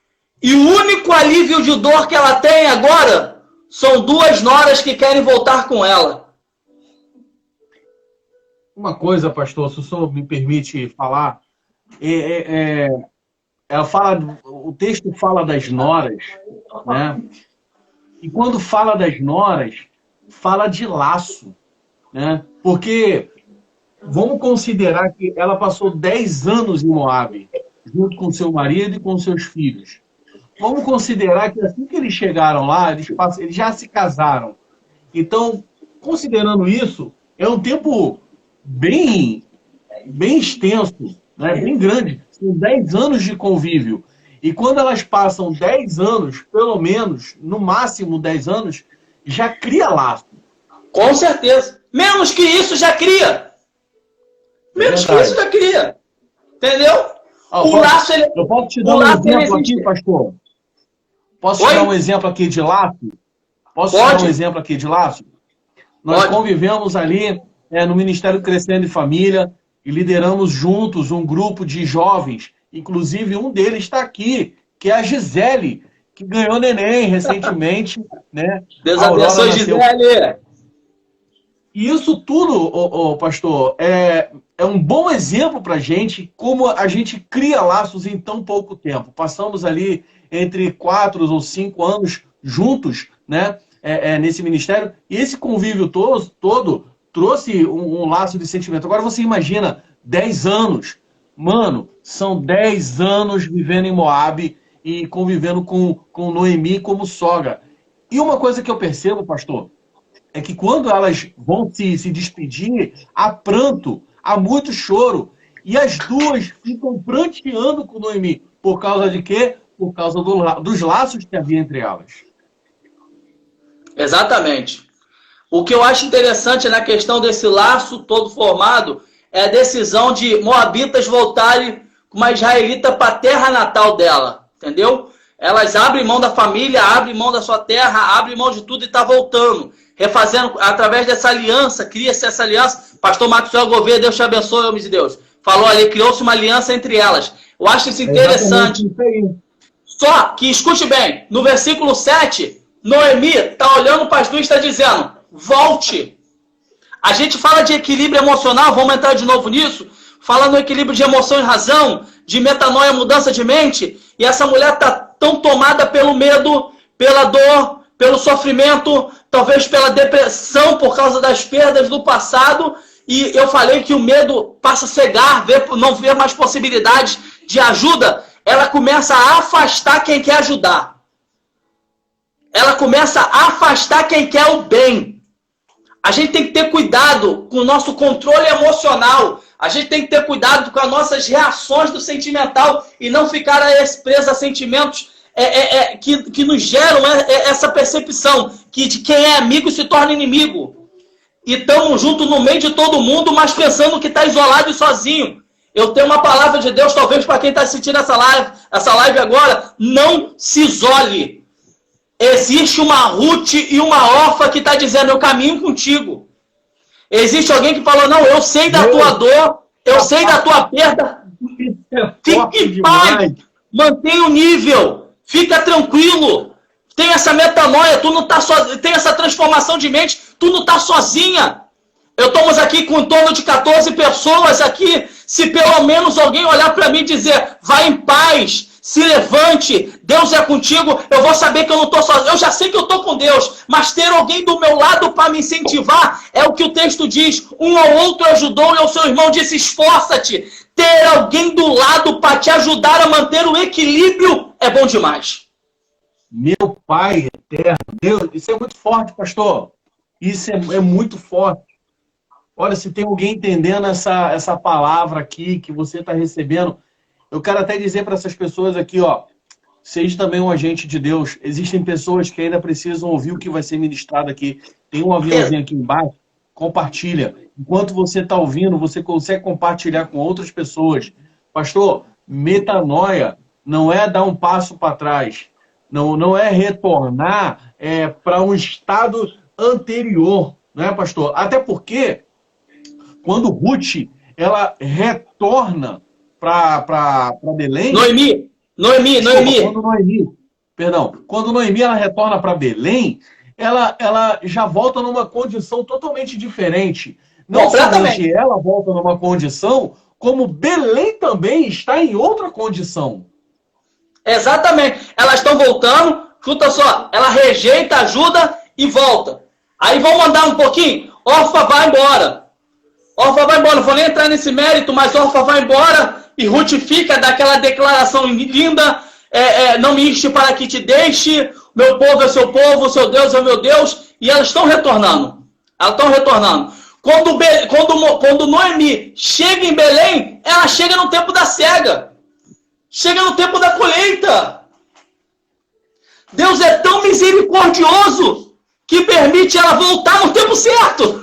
E o único alívio de dor que ela tem agora são duas noras que querem voltar com ela. Uma coisa, pastor, se o senhor me permite falar, ela fala, o texto fala das noras, né? E quando fala das noras, fala de laço, né? Porque vamos considerar que ela passou 10 anos em Moabe, junto com seu marido e com seus filhos. Vamos considerar que assim que eles chegaram lá, eles já se casaram. Então, considerando isso, é um tempo bem extenso, né? Bem grande. São 10 anos de convívio. E quando elas passam 10 anos, pelo menos, no máximo 10 anos, já cria laço. Com certeza. Menos que isso já cria. Menos que isso já cria. Entendeu? O laço, ele... Eu posso te dar um exemplo aqui, pastor? Posso te dar um exemplo aqui de laço? Posso te dar um exemplo aqui de laço? Nós convivemos ali no Ministério Crescendo em Família e lideramos juntos um grupo de jovens. Inclusive, um deles está aqui, que é a Gisele, que ganhou neném recentemente. Né? Deus abençoe, Gisele! E isso tudo, pastor, é um bom exemplo para a gente como a gente cria laços em tão pouco tempo. Passamos ali entre 4 ou 5 anos juntos, né, nesse ministério, e esse convívio todo trouxe um laço de sentimento. Agora você imagina 10 anos. Mano, são 10 anos vivendo em Moab e convivendo com Noemi como sogra. E uma coisa que eu percebo, pastor, é que quando elas vão se despedir, há pranto, há muito choro. E as duas ficam pranteando com Noemi. Por causa de quê? Por causa dos laços que havia entre elas. Exatamente. O que eu acho interessante na questão desse laço todo formado é a decisão de moabitas voltarem com uma israelita para a terra natal dela. Entendeu? Elas abrem mão da família, abrem mão da sua terra, abrem mão de tudo e estão voltando. Refazendo, através dessa aliança, cria-se essa aliança. Pastor Maxwell Gouveia, Deus te abençoe, homens de Deus. Falou ali, criou-se uma aliança entre elas. Eu acho isso interessante. Só que, escute bem, no versículo 7, Noemi está olhando para as duas e está dizendo, volte. A gente fala de equilíbrio emocional, vamos entrar de novo nisso, fala no equilíbrio de emoção e razão, de metanoia, mudança de mente, e essa mulher está tão tomada pelo medo, pela dor, pelo sofrimento, talvez pela depressão por causa das perdas do passado, e eu falei que o medo passa a cegar, não vê mais possibilidades de ajuda, ela começa a afastar quem quer ajudar. Ela começa a afastar quem quer o bem. A gente tem que ter cuidado com o nosso controle emocional, a gente tem que ter cuidado com as nossas reações do sentimental e não ficar preso a sentimentos que nos geram essa percepção que de quem é amigo se torna inimigo. E estamos juntos no meio de todo mundo, mas pensando que está isolado e sozinho. Eu tenho uma palavra de Deus, talvez para quem está assistindo essa live agora, não se isole. Existe uma Ruth e uma Orfa que está dizendo, eu caminho contigo. Existe alguém que falou, não, eu sei da tua dor, eu sei da tua perda. Fique em paz, mantenha o nível. Fica tranquilo. Tem essa metanoia, tu não tá sozinho. Tem essa transformação de mente, tu não tá sozinha. Eu estamos aqui com em torno de 14 pessoas aqui. Se pelo menos alguém olhar para mim e dizer, vai em paz, se levante, Deus é contigo, eu vou saber que eu não estou sozinho. Eu já sei que eu estou com Deus, mas ter alguém do meu lado para me incentivar é o que o texto diz. Um ao outro ajudou e ao seu irmão disse, esforça-te. Ter alguém do lado para te ajudar a manter o equilíbrio é bom demais. Meu Pai eterno, Deus, isso é muito forte, pastor. Isso é muito forte. Olha, se tem alguém entendendo essa palavra aqui que você está recebendo, eu quero até dizer para essas pessoas aqui, ó, seja também um agente de Deus. Existem pessoas que ainda precisam ouvir o que vai ser ministrado aqui. Tem um aviãozinho aqui embaixo, compartilha. Enquanto você está ouvindo, você consegue compartilhar com outras pessoas. Pastor, metanoia não é dar um passo para trás. Não é retornar para um estado anterior, não é, pastor? Até porque, quando Ruth, ela retorna para Belém... Noemi! Quando Noemi ela retorna para Belém, ela já volta numa condição totalmente diferente. Não somente ela volta numa condição, como Belém também está em outra condição. Exatamente. Elas estão voltando, escuta só, ela rejeita, ajuda e volta. Aí vamos andar um pouquinho, Orfa vai embora. Não vou nem entrar nesse mérito, mas Orfa vai embora e Ruth fica daquela declaração linda, não me enche para que te deixe, meu povo é seu povo, seu Deus é meu Deus, e elas estão retornando. Quando Noemi chega em Belém, ela chega no tempo da cega. Chega no tempo da colheita. Deus é tão misericordioso que permite ela voltar no tempo certo.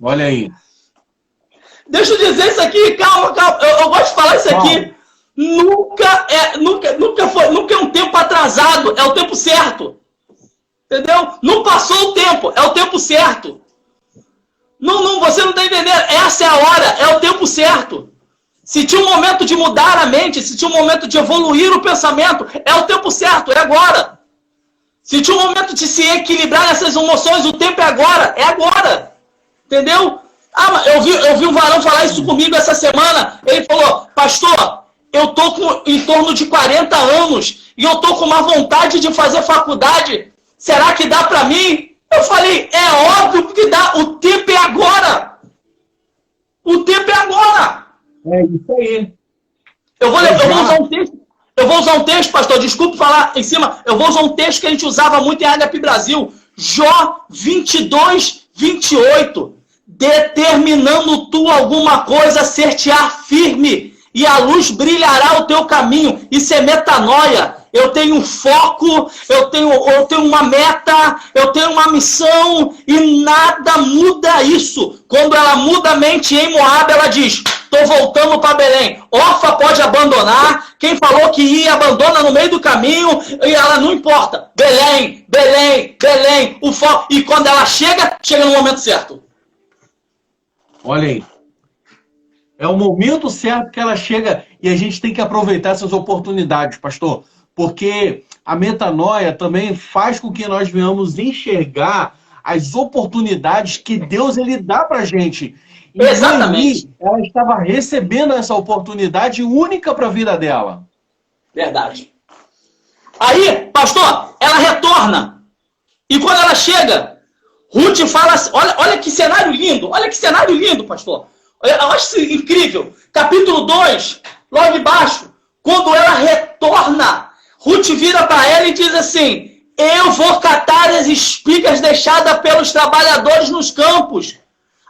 Olha aí. deixa eu dizer isso aqui, calma. Eu gosto de falar isso aqui. Nunca é um tempo atrasado, é o tempo certo. Entendeu? Não passou o tempo, é o tempo certo. Não, você não está entendendo. Essa é a hora, é o tempo certo. Se tinha um momento de mudar a mente, se tinha um momento de evoluir o pensamento, é o tempo certo, é agora. Se tinha um momento de se equilibrar nessas emoções, o tempo é agora, Entendeu? Eu vi um varão falar isso comigo essa semana. Ele falou, pastor, eu tô com em torno de 40 anos e eu tô com uma vontade de fazer faculdade. Será que dá para mim? Eu falei, é óbvio que dá. O tempo é agora. O tempo é agora. É isso aí. Eu vou usar um texto, pastor, desculpe falar em cima. Eu vou usar um texto que a gente usava muito em Agape Brasil. Jó 22, 28. Determinando tu alguma coisa, ser-te-á firme, e a luz brilhará o teu caminho. Isso é metanoia. Eu tenho um foco, eu tenho uma meta, eu tenho uma missão, e nada muda isso. Quando ela muda a mente em Moab, ela diz, estou voltando para Belém. Orfa pode abandonar, quem falou que ia, abandona no meio do caminho, e ela não importa. Belém, o foco. E quando ela chega no momento certo. Olha aí. É o momento certo que ela chega, e a gente tem que aproveitar essas oportunidades, pastor. Porque a metanoia também faz com que nós venhamos enxergar as oportunidades que Deus ele dá pra gente. E exatamente. Ela estava recebendo essa oportunidade única para a vida dela. Verdade. Aí, pastor, ela retorna. E quando ela chega, Ruth fala assim, olha que cenário lindo, pastor. Eu acho isso incrível. Capítulo 2, logo embaixo, quando ela retorna, Ruth vira para ela e diz assim, eu vou catar as espigas deixadas pelos trabalhadores nos campos,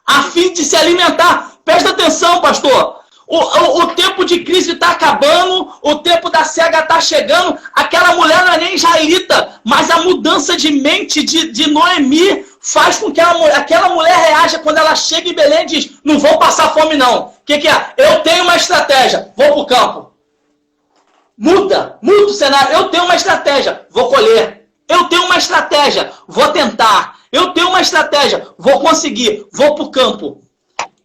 a fim de se alimentar. Presta atenção, pastor. O tempo de crise está acabando, o tempo da cega está chegando. Aquela mulher não é nem israelita, mas a mudança de mente de Noemi faz com que aquela mulher reaja quando ela chega em Belém e diz, não vou passar fome não. O que é? Eu tenho uma estratégia, vou para o campo. Muda o cenário. Eu tenho uma estratégia, vou colher. Eu tenho uma estratégia, vou tentar. Eu tenho uma estratégia, vou conseguir, vou para o campo.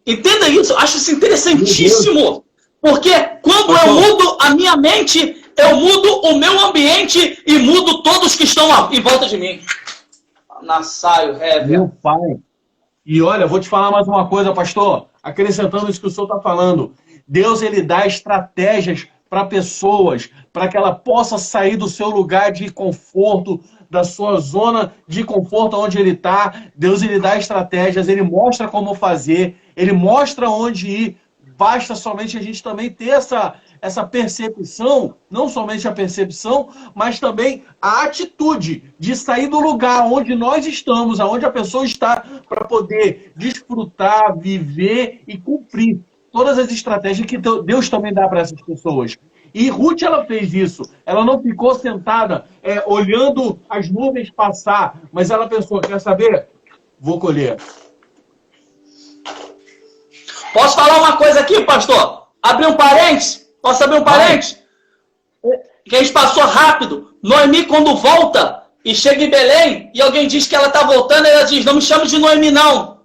Entenda isso, eu acho isso interessantíssimo. Porque quando eu mudo a minha mente, eu mudo o meu ambiente e mudo todos que estão em volta de mim. Nassaio, meu pai. E olha, vou te falar mais uma coisa, pastor. Acrescentando isso que o senhor está falando. Deus, ele dá estratégias para pessoas, para que ela possa sair do seu lugar de conforto, da sua zona de conforto onde ele está. Deus, ele dá estratégias, ele mostra como fazer, ele mostra onde ir. Basta somente a gente também ter essa percepção, não somente a percepção, mas também a atitude de sair do lugar onde nós estamos, onde a pessoa está, para poder desfrutar, viver e cumprir todas as estratégias que Deus também dá para essas pessoas. E Ruth, ela fez isso. Ela não ficou sentada olhando as nuvens passar, mas ela pensou, quer saber? Vou colher. Posso falar uma coisa aqui, pastor? Abrir um parênteses? Posso abrir um parênteses? Que a gente passou rápido. Noemi, quando volta e chega em Belém, e alguém diz que ela está voltando, ela diz, não me chama de Noemi, não.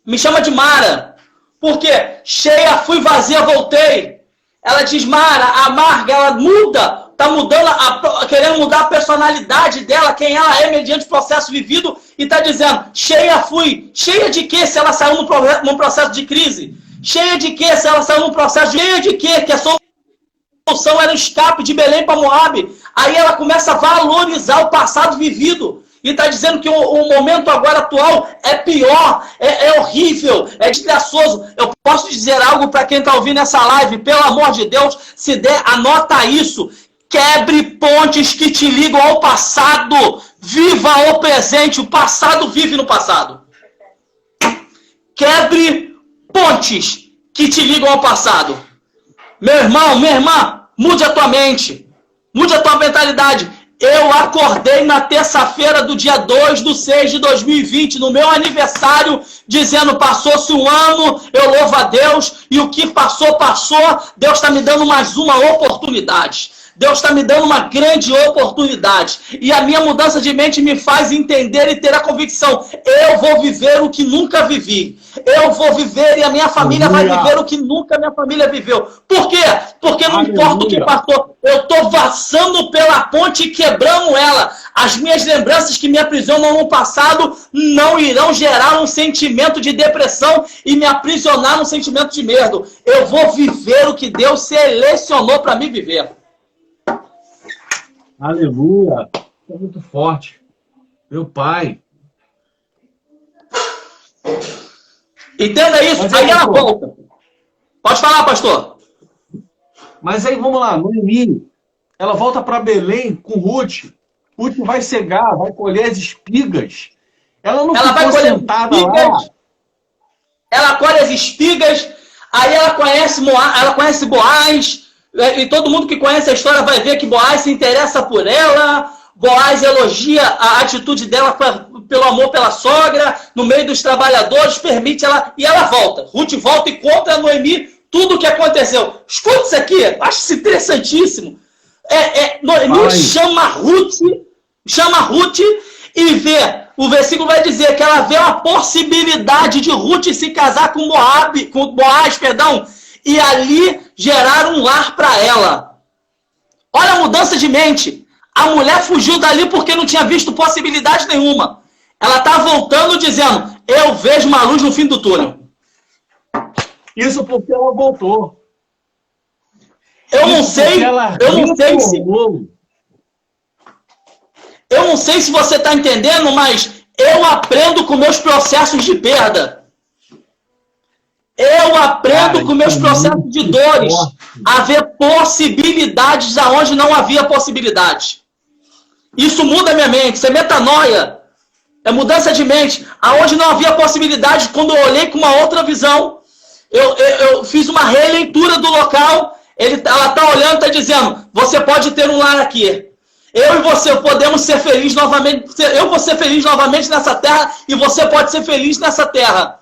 Me chama de Mara. Por quê? Cheia, fui, vazia, voltei. Ela diz, Mara, amarga, ela muda. Está mudando, querendo mudar a personalidade dela, quem ela é, mediante o processo vivido, e está dizendo, cheia, fui. Cheia de quê se ela saiu num processo de crise? Cheia de quê se ela saiu num processo de... Cheia de quê? Que a solução era o escape de Belém para Moab. Aí ela começa a valorizar o passado vivido. E está dizendo que o momento agora atual é pior, é horrível, é desgraçoso. Eu posso dizer algo para quem está ouvindo essa live, pelo amor de Deus, se der, anota isso. Quebre pontes que te ligam ao passado. Viva o presente, o passado vive no passado. Quebre pontes que te ligam ao passado. Meu irmão, minha irmã, mude a tua mente. Mude a tua mentalidade. Eu acordei na terça-feira do dia 2/6/2020, no meu aniversário, dizendo, passou-se um ano, eu louvo a Deus, e o que passou, passou, Deus está me dando mais uma oportunidade. Deus está me dando uma grande oportunidade. E a minha mudança de mente me faz entender e ter a convicção, eu vou viver o que nunca vivi. Eu vou viver e a minha família vai viver o que nunca minha família viveu. Por quê? Porque não importa o que passou, eu estou passando pela ponte e quebrando ela. As minhas lembranças que me aprisionam no passado não irão gerar um sentimento de depressão e me aprisionar num sentimento de medo. Eu vou viver o que Deus selecionou para me viver. Aleluia! É muito forte. Meu pai. Entenda isso. Aí ela volta. Pode falar, pastor. Mas aí, vamos lá. Noemi, ela volta para Belém com Ruth. Ruth vai cegar, vai colher as espigas. Ela não ficou sentada lá. Ela colhe as espigas. Aí ela conhece Boaz. E todo mundo que conhece a história vai ver que Boaz se interessa por ela. Boaz elogia a atitude dela pelo amor pela sogra, no meio dos trabalhadores, permite ela, e ela volta. Ruth volta e conta a Noemi tudo o que aconteceu. Escuta isso aqui, acho isso interessantíssimo. Noemi chama Ruth e vê, o versículo vai dizer que ela vê a possibilidade de Ruth se casar com Boaz, e ali gerar um lar para ela. Olha a mudança de mente. A mulher fugiu dali porque não tinha visto possibilidade nenhuma. Ela está voltando dizendo, eu vejo uma luz no fim do túnel. Isso porque ela voltou. Eu não sei se você está entendendo, mas eu aprendo com meus processos de perda. Eu aprendo com meus processos de dores a ver possibilidades aonde não havia possibilidade. Isso muda a minha mente, isso é metanoia. É mudança de mente. Aonde não havia possibilidade, quando eu olhei com uma outra visão, eu fiz uma releitura do local, ela está olhando e está dizendo, você pode ter um lar aqui. Eu e você podemos ser felizes novamente. Eu vou ser feliz novamente nessa terra e você pode ser feliz nessa terra.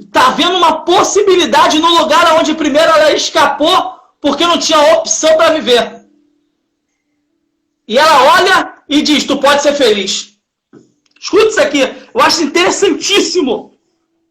Está havendo uma possibilidade no lugar onde primeiro ela escapou porque não tinha opção para viver. E ela olha e diz, tu pode ser feliz. Escuta isso aqui, eu acho interessantíssimo.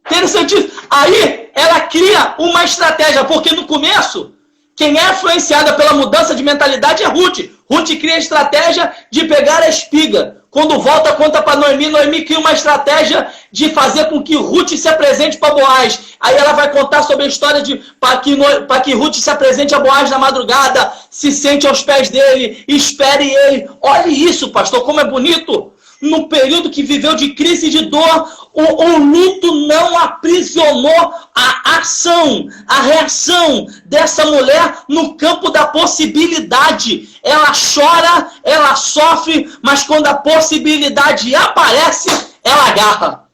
Interessantíssimo. Aí ela cria uma estratégia, porque no começo, quem é influenciada pela mudança de mentalidade é Ruth. Ruth cria a estratégia de pegar a espiga. Quando volta, conta para Noemi. Noemi cria uma estratégia de fazer com que Ruth se apresente para Boaz. Aí ela vai contar sobre a história para que Ruth se apresente a Boaz na madrugada, se sente aos pés dele, espere ele. Olha isso, pastor, como é bonito. No período que viveu de crise e de dor, o luto não aprisionou a ação, a reação dessa mulher no campo da possibilidade. Ela chora, ela sofre, mas quando a possibilidade aparece, ela agarra.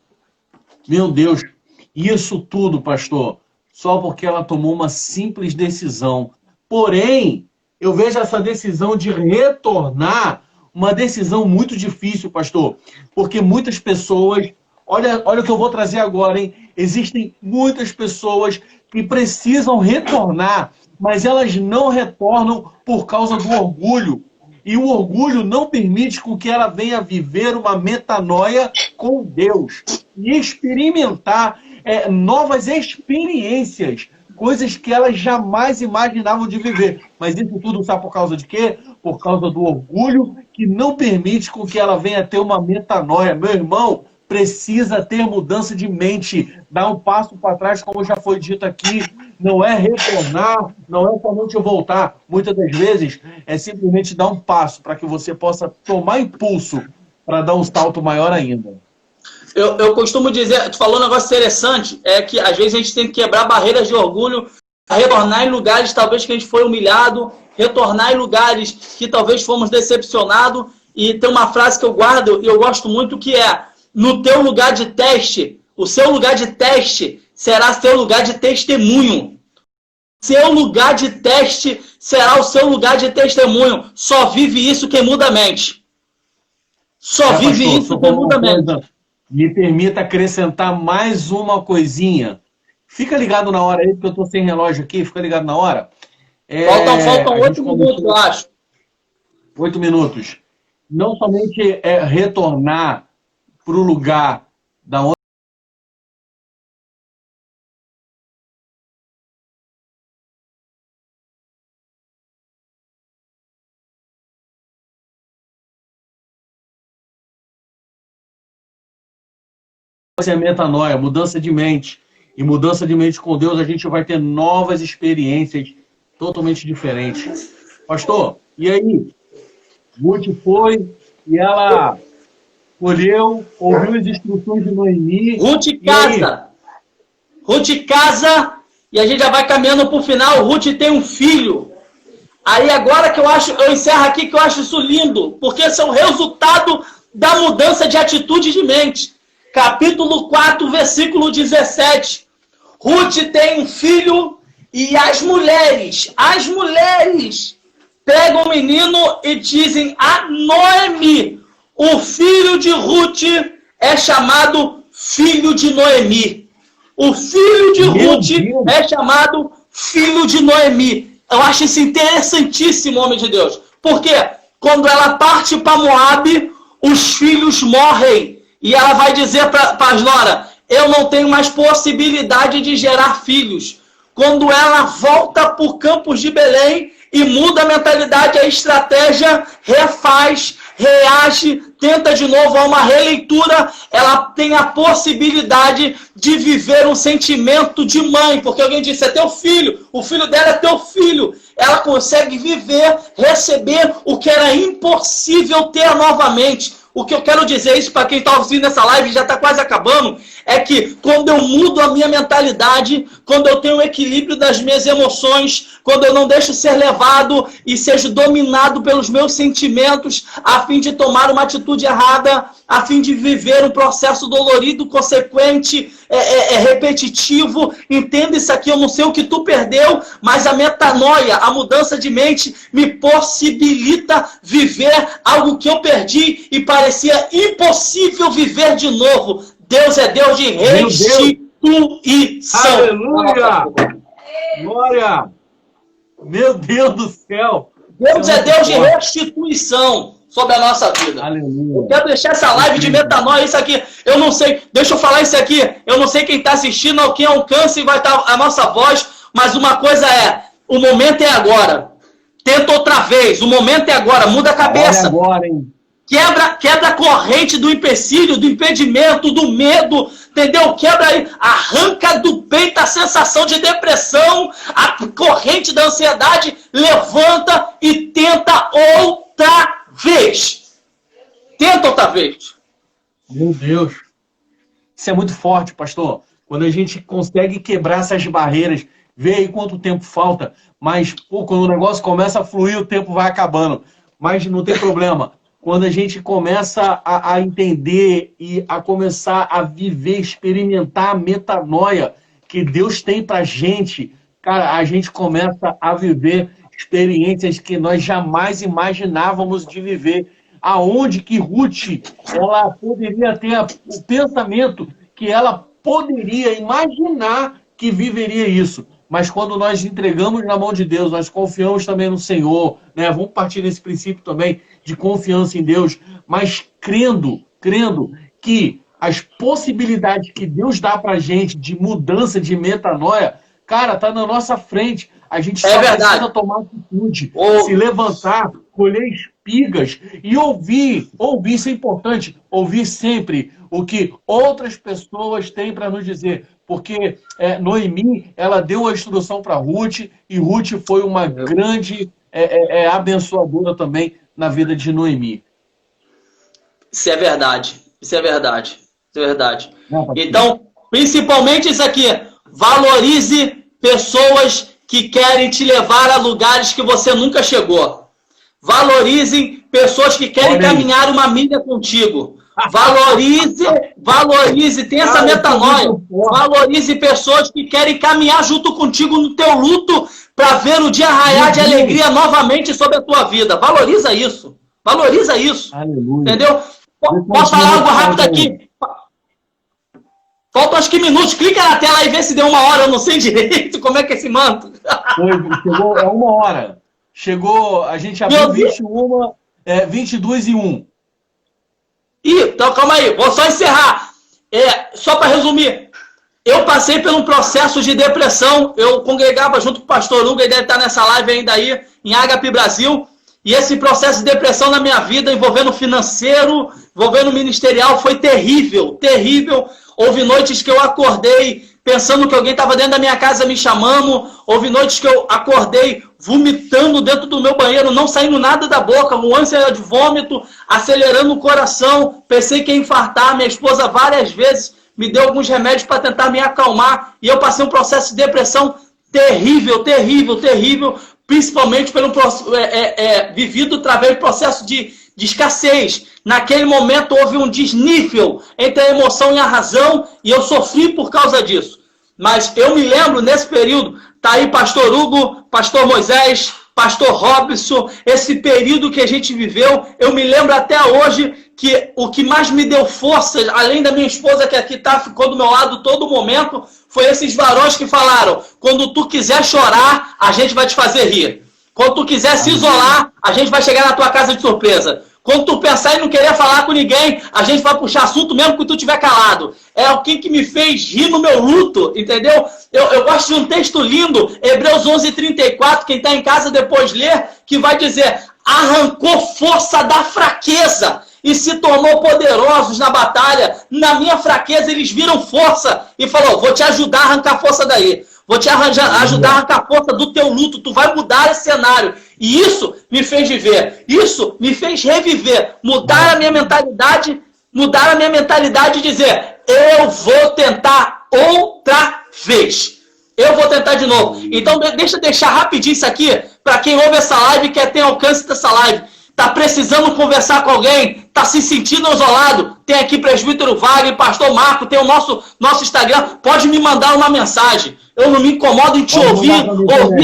Meu Deus, isso tudo, pastor, só porque ela tomou uma simples decisão. Porém, eu vejo essa decisão de retornar uma decisão muito difícil, pastor, porque muitas pessoas, olha o que eu vou trazer agora, hein? Existem muitas pessoas que precisam retornar, mas elas não retornam por causa do orgulho. E o orgulho não permite com que ela venha viver uma metanoia com Deus e experimentar novas experiências, coisas que elas jamais imaginavam de viver. Mas isso tudo sabe por causa de quê? Por causa do orgulho que não permite com que ela venha ter uma metanoia. Meu irmão, precisa ter mudança de mente, dar um passo para trás, como já foi dito aqui. Não é retornar, não é somente voltar. Muitas das vezes é simplesmente dar um passo para que você possa tomar impulso para dar um salto maior ainda. Eu costumo dizer, tu falou um negócio interessante, é que às vezes a gente tem que quebrar barreiras de orgulho, retornar em lugares talvez que a gente foi humilhado, retornar em lugares que talvez fomos decepcionados. E tem uma frase que eu guardo e eu gosto muito, que é: no teu lugar de teste, o seu lugar de teste será seu lugar de testemunho. Seu lugar de teste será o seu lugar de testemunho. Só vive isso quem muda a mente. Só vive pastor, isso profundamente. Me permita acrescentar mais uma coisinha. Fica ligado na hora aí, porque eu estou sem relógio aqui, fica ligado na hora. Faltam 8 minutos, eu acho. 8 minutos. Não somente retornar para o lugar da onde é metanoia, mudança de mente. E mudança de mente com Deus, a gente vai ter novas experiências totalmente diferentes. Pastor, e aí? Ruth foi e ela colheu, ouviu as instruções de Noemi. Ruth casa. Ruth casa e a gente já vai caminhando para o final. Ruth tem um filho. Aí agora eu encerro aqui que eu acho isso lindo, porque esse é o resultado da mudança de atitude de mente. Capítulo 4, versículo 17. Ruth tem um filho e as mulheres pegam o menino e dizem a Noemi, o filho de Ruth é chamado filho de Noemi. O filho de Ruth é chamado filho de Noemi. Eu acho isso interessantíssimo, homem de Deus. Porque quando ela parte para Moabe, os filhos morrem. E ela vai dizer para as noras, eu não tenho mais possibilidade de gerar filhos. Quando ela volta para o campus de Belém e muda a mentalidade, a estratégia, refaz, reage, tenta de novo, há uma releitura, ela tem a possibilidade de viver um sentimento de mãe, porque alguém disse, é teu filho, o filho dela é teu filho. Ela consegue viver, receber o que era impossível ter novamente. O que eu quero dizer, isso para quem está ouvindo essa live, já está quase acabando, é que quando eu mudo a minha mentalidade, quando eu tenho o equilíbrio das minhas emoções, quando eu não deixo ser levado e seja dominado pelos meus sentimentos, a fim de tomar uma atitude errada, a fim de viver um processo dolorido, consequente, repetitivo, entenda isso aqui, eu não sei o que tu perdeu, mas a metanoia, a mudança de mente, me possibilita viver algo que eu perdi e parecia impossível viver de novo. Deus é Deus de restituição. Aleluia! Glória! Meu Deus do céu! Deus é Deus de restituição sobre a nossa vida. Aleluia. Eu quero deixar essa live de metanoia, isso aqui, eu não sei, deixa eu falar isso aqui, eu não sei quem está assistindo ou quem alcança e vai estar a nossa voz, mas uma coisa é, o momento é agora. Tenta outra vez, o momento é agora, muda a cabeça. Agora, hein? Quebra a corrente do empecilho, do impedimento, do medo, entendeu? Quebra aí, arranca do peito a sensação de depressão, a corrente da ansiedade, levanta e tenta outra vez. Tenta outra vez. Meu Deus. Isso é muito forte, pastor. Quando a gente consegue quebrar essas barreiras, vê aí quanto tempo falta, mas quando o negócio começa a fluir, o tempo vai acabando. Mas não tem problema. Quando a gente começa a entender e a começar a viver, experimentar a metanoia que Deus tem pra gente, cara, a gente começa a viver experiências que nós jamais imaginávamos de viver. Aonde que Ruth, ela poderia ter o pensamento que ela poderia imaginar que viveria isso. Mas quando nós entregamos na mão de Deus, nós confiamos também no Senhor, né? Vamos partir desse princípio também de confiança em Deus, mas crendo que as possibilidades que Deus dá pra gente de mudança, de metanoia, cara, tá na nossa frente. A gente só precisa tomar atitude, se levantar, colher espigas e ouvir, isso é importante, ouvir sempre o que outras pessoas têm para nos dizer. Porque Noemi, ela deu a instrução para Ruth, e Ruth foi uma grande abençoadora também na vida de Noemi. Isso é verdade. Então, principalmente isso aqui, valorize pessoas que querem te levar a lugares que você nunca chegou. Valorize pessoas que querem caminhar uma milha contigo. Valorize, tem essa metanoia. Valorize pessoas que querem caminhar junto contigo no teu luto para ver o dia raiar de alegria novamente sobre a tua vida. Valoriza isso. Aleluia. Entendeu? Posso falar algo rápido aqui? Faltam acho que minutos. Clica na tela e vê se deu 1 hora. Eu não sei direito como é que é esse manto. Chegou, é 1 hora. Chegou, a gente abriu 21, 22 e 1. Então calma aí. Vou só encerrar. Só para resumir. Eu passei por um processo de depressão. Eu congregava junto com o pastor Hugo. Ele deve estar nessa live ainda aí, em Agape Brasil. E esse processo de depressão na minha vida, envolvendo financeiro, envolvendo ministerial, foi terrível, terrível. Houve noites que eu acordei pensando que alguém estava dentro da minha casa me chamando. Houve noites que eu acordei vomitando dentro do meu banheiro, não saindo nada da boca, com ânsia de vômito, acelerando o coração. Pensei que ia infartar. Minha esposa várias vezes me deu alguns remédios para tentar me acalmar. E eu passei um processo de depressão terrível, terrível, terrível. Principalmente pelo vivido através do processo de escassez. Naquele momento houve um desnível entre a emoção e a razão, e eu sofri por causa disso. Mas eu me lembro, nesse período, tá aí pastor Hugo, pastor Moisés, pastor Robson, esse período que a gente viveu, eu me lembro até hoje que o que mais me deu força, além da minha esposa que aqui ficou do meu lado todo momento, foi esses varões que falaram: quando tu quiser chorar, a gente vai te fazer rir. Quando tu quiser se isolar, a gente vai chegar na tua casa de surpresa. Quando tu pensar em não querer falar com ninguém, a gente vai puxar assunto mesmo que tu estiver calado. É o que me fez rir no meu luto, entendeu? Eu gosto de um texto lindo, Hebreus 11:34, quem está em casa depois lê, que vai dizer: arrancou força da fraqueza e se tornou poderosos na batalha. Na minha fraqueza eles viram força e falou: vou te ajudar a arrancar força daí. Vou te ajudar a arrancar força do teu luto. Tu vai mudar esse cenário. E isso me fez viver. Isso me fez reviver. Mudar a minha mentalidade e dizer: eu vou tentar outra vez. Eu vou tentar de novo. Então deixa eu deixar rapidinho isso aqui para quem ouve essa live e quer ter alcance dessa live. Tá precisando conversar com alguém? Tá se sentindo isolado? Tem aqui Presbítero Wagner, Pastor Marco, tem o nosso Instagram. Pode me mandar uma mensagem. Eu não me incomodo em te ouvir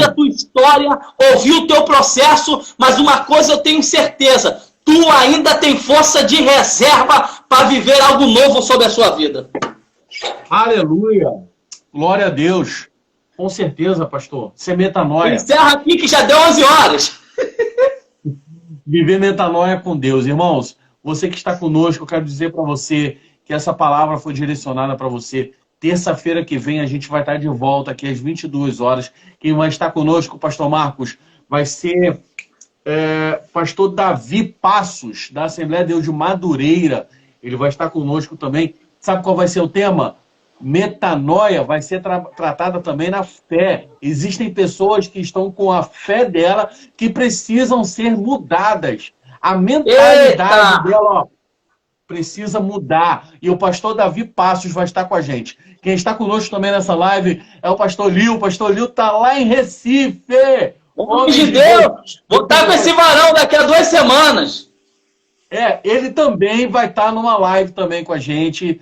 a tua história, ouvir o teu processo, mas uma coisa eu tenho certeza: tu ainda tem força de reserva para viver algo novo sobre a sua vida. Aleluia! Glória a Deus! Com certeza, pastor. Isso é metanoia. Encerra aqui que já deu 11 horas. Viver metanoia com Deus. Irmãos, você que está conosco, eu quero dizer para você que essa palavra foi direcionada para você. Terça-feira que vem a gente vai estar de volta aqui às 22 horas. Quem vai estar conosco, pastor Marcos, vai ser pastor Davi Passos, da Assembleia de Deus de Madureira. Ele vai estar conosco também. Sabe qual vai ser o tema? Metanoia vai ser tratada também na fé. Existem pessoas que estão com a fé dela que precisam ser mudadas. A mentalidade dela, precisa mudar. E o pastor Davi Passos vai estar com a gente. Quem está conosco também nessa live é o pastor Lio. O pastor Lio está lá em Recife. Homem de Deus! Vou estar com esse varão daqui a 2 semanas. Ele também vai estar numa live também com a gente,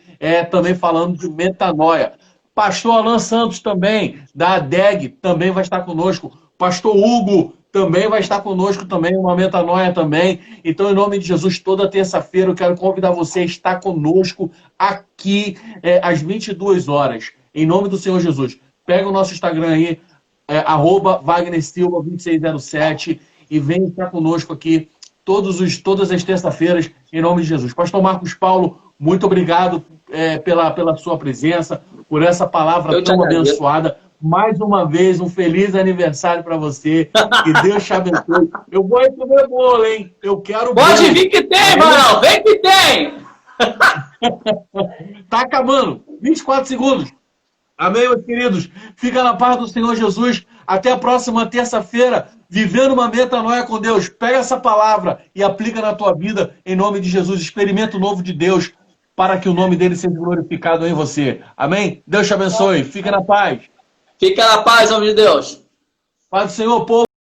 também falando de metanoia. Pastor Alan Santos também, da ADEG, também vai estar conosco. Pastor Hugo também vai estar conosco também, uma metanoia também. Então, em nome de Jesus, toda terça-feira eu quero convidar você a estar conosco aqui às 22 horas. Em nome do Senhor Jesus. Pega o nosso Instagram aí, @Wagner Silva 2607 e vem estar conosco aqui todas as terças-feiras, em nome de Jesus. Pastor Marcos Paulo, muito obrigado pela sua presença, por essa palavra tão abençoada. Mais uma vez, um feliz aniversário para você. Que Deus te abençoe. Eu vou aí comer bolo, hein? Eu quero bolo. Pode vir que tem, mano. Vem que tem. Tá acabando. 24 segundos. Amém, meus queridos? Fica na paz do Senhor Jesus. Até a próxima terça-feira, vivendo uma metanoia com Deus. Pega essa palavra e aplica na tua vida, em nome de Jesus. Experimenta o novo de Deus, para que o nome dele seja glorificado em você. Amém? Deus te abençoe. Fica na paz. Fica na paz, homem de Deus. Paz do Senhor, povo.